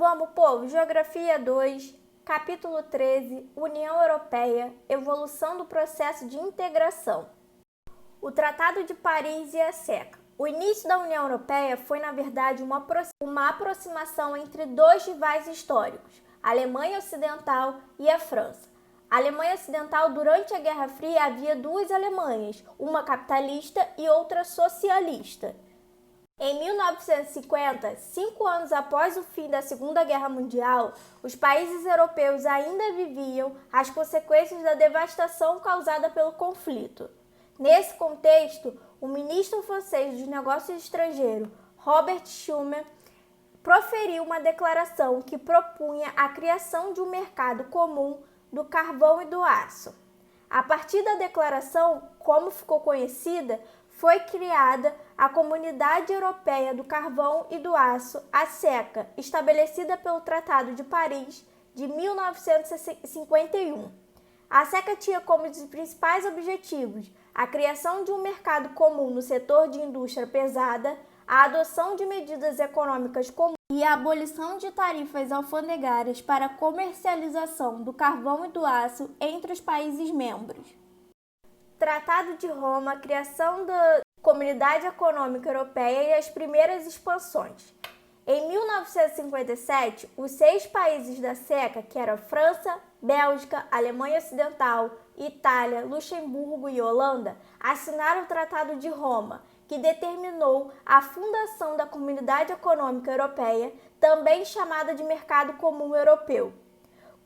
Vamos, povo, Geografia 2, capítulo 13, União Europeia, evolução do processo de integração. O Tratado de Paris e a SECA. O início da União Europeia foi, na verdade, uma aproximação entre dois rivais históricos, a Alemanha Ocidental e a França. A Alemanha Ocidental, durante a Guerra Fria, havia duas Alemanhas, uma capitalista e outra socialista. Em 1950, 5 anos após o fim da Segunda Guerra Mundial, os países europeus ainda viviam as consequências da devastação causada pelo conflito. Nesse contexto, o ministro francês dos Negócios Estrangeiros, Robert Schuman, proferiu uma declaração que propunha a criação de um mercado comum do carvão e do aço. A partir da declaração, como ficou conhecida, foi criada a Comunidade Europeia do Carvão e do Aço, a SECA, estabelecida pelo Tratado de Paris de 1951. A SECA tinha como os principais objetivos a criação de um mercado comum no setor de indústria pesada, a adoção de medidas econômicas comuns e a abolição de tarifas alfandegárias para a comercialização do carvão e do aço entre os países membros. Tratado de Roma, criação da Comunidade Econômica Europeia e as primeiras expansões. Em 1957, os 6 países da SECA, que eram França, Bélgica, Alemanha Ocidental, Itália, Luxemburgo e Holanda, assinaram o Tratado de Roma, que determinou a fundação da Comunidade Econômica Europeia, também chamada de Mercado Comum Europeu,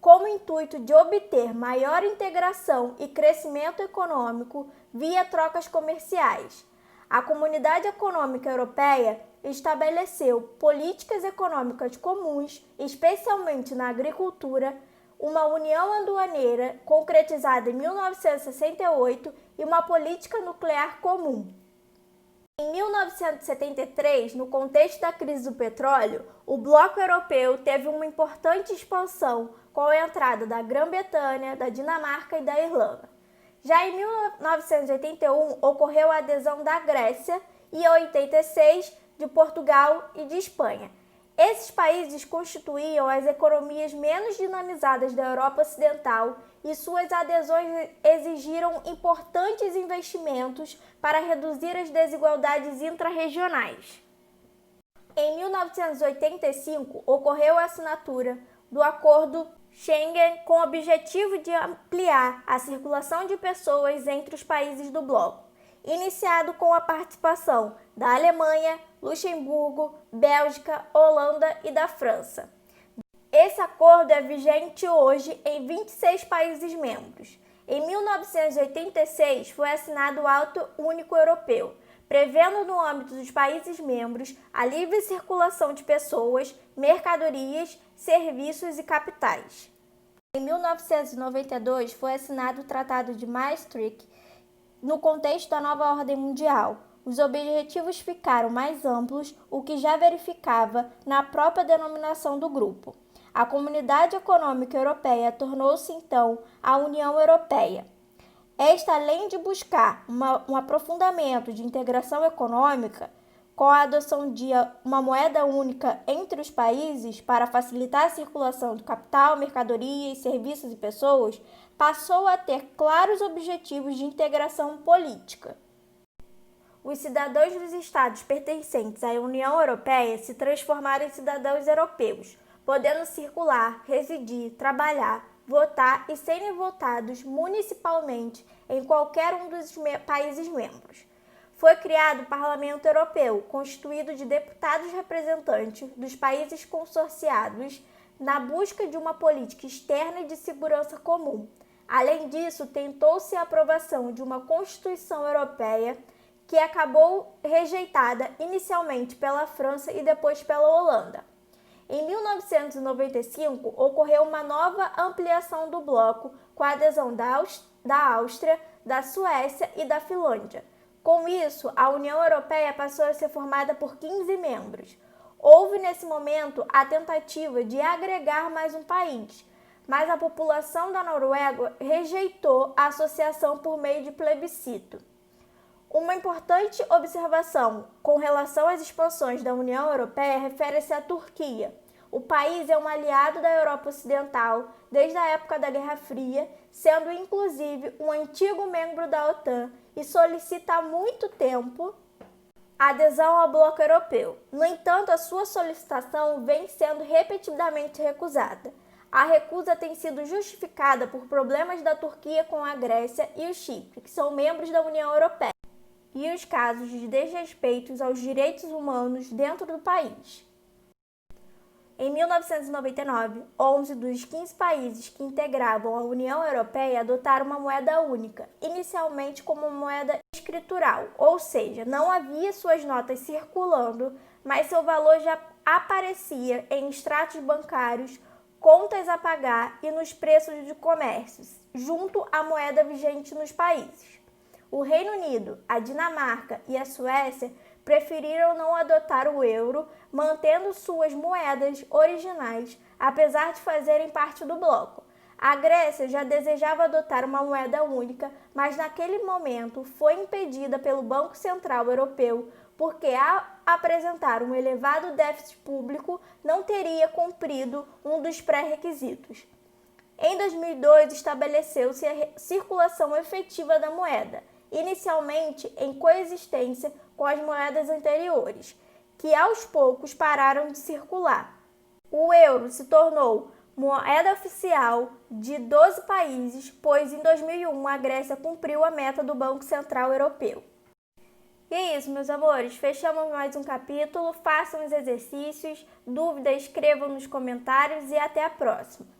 com o intuito de obter maior integração e crescimento econômico via trocas comerciais. A Comunidade Econômica Europeia estabeleceu políticas econômicas comuns, especialmente na agricultura, uma união aduaneira concretizada em 1968 e uma política nuclear comum. Em 1973, no contexto da crise do petróleo, o bloco europeu teve uma importante expansão com a entrada da Grã-Bretanha, da Dinamarca e da Irlanda. Já em 1981, ocorreu a adesão da Grécia e em 86 de Portugal e de Espanha. Esses países constituíam as economias menos dinamizadas da Europa Ocidental e suas adesões exigiram importantes investimentos para reduzir as desigualdades intrarregionais. Em 1985, ocorreu a assinatura do Acordo Schengen com o objetivo de ampliar a circulação de pessoas entre os países do bloco, iniciado com a participação da Alemanha, Luxemburgo, Bélgica, Holanda e da França. Esse acordo é vigente hoje em 26 países membros. Em 1986 foi assinado o Ato Único Europeu, prevendo no âmbito dos países membros a livre circulação de pessoas, mercadorias, serviços e capitais. Em 1992 foi assinado o Tratado de Maastricht no contexto da nova ordem mundial. Os objetivos ficaram mais amplos, o que já verificava na própria denominação do grupo. A Comunidade Econômica Europeia tornou-se então a União Europeia. Esta, além de buscar um aprofundamento de integração econômica, com a adoção de uma moeda única entre os países para facilitar a circulação do capital, mercadorias, serviços e pessoas, passou a ter claros objetivos de integração política. Os cidadãos dos estados pertencentes à União Europeia se transformaram em cidadãos europeus, podendo circular, residir, trabalhar, votar e serem votados municipalmente em qualquer um dos países membros. Foi criado o Parlamento Europeu, constituído de deputados representantes dos países consorciados na busca de uma política externa e de segurança comum. Além disso, tentou-se a aprovação de uma Constituição Europeia que acabou rejeitada inicialmente pela França e depois pela Holanda. Em 1995, ocorreu uma nova ampliação do bloco com a adesão da Áustria, da Suécia e da Finlândia. Com isso, a União Europeia passou a ser formada por 15 membros. Houve, nesse momento, a tentativa de agregar mais um país, mas a população da Noruega rejeitou a associação por meio de plebiscito. Uma importante observação com relação às expansões da União Europeia refere-se à Turquia. O país é um aliado da Europa Ocidental desde a época da Guerra Fria, sendo inclusive um antigo membro da OTAN e solicita há muito tempo a adesão ao bloco europeu. No entanto, a sua solicitação vem sendo repetidamente recusada. A recusa tem sido justificada por problemas da Turquia com a Grécia e o Chipre, que são membros da União Europeia, e os casos de desrespeitos aos direitos humanos dentro do país. Em 1999, 11 dos 15 países que integravam a União Europeia adotaram uma moeda única, inicialmente como moeda escritural, ou seja, não havia suas notas circulando, mas seu valor já aparecia em extratos bancários, contas a pagar e nos preços de comércios, junto à moeda vigente nos países. O Reino Unido, a Dinamarca e a Suécia preferiram não adotar o euro, mantendo suas moedas originais, apesar de fazerem parte do bloco. A Grécia já desejava adotar uma moeda única, mas naquele momento foi impedida pelo Banco Central Europeu, porque ao apresentar um elevado déficit público, não teria cumprido um dos pré-requisitos. Em 2002, estabeleceu-se a circulação efetiva da moeda, inicialmente em coexistência com as moedas anteriores, que aos poucos pararam de circular. O euro se tornou moeda oficial de 12 países, pois em 2001 a Grécia cumpriu a meta do Banco Central Europeu. E é isso, meus amores, fechamos mais um capítulo, façam os exercícios, dúvidas escrevam nos comentários e até a próxima.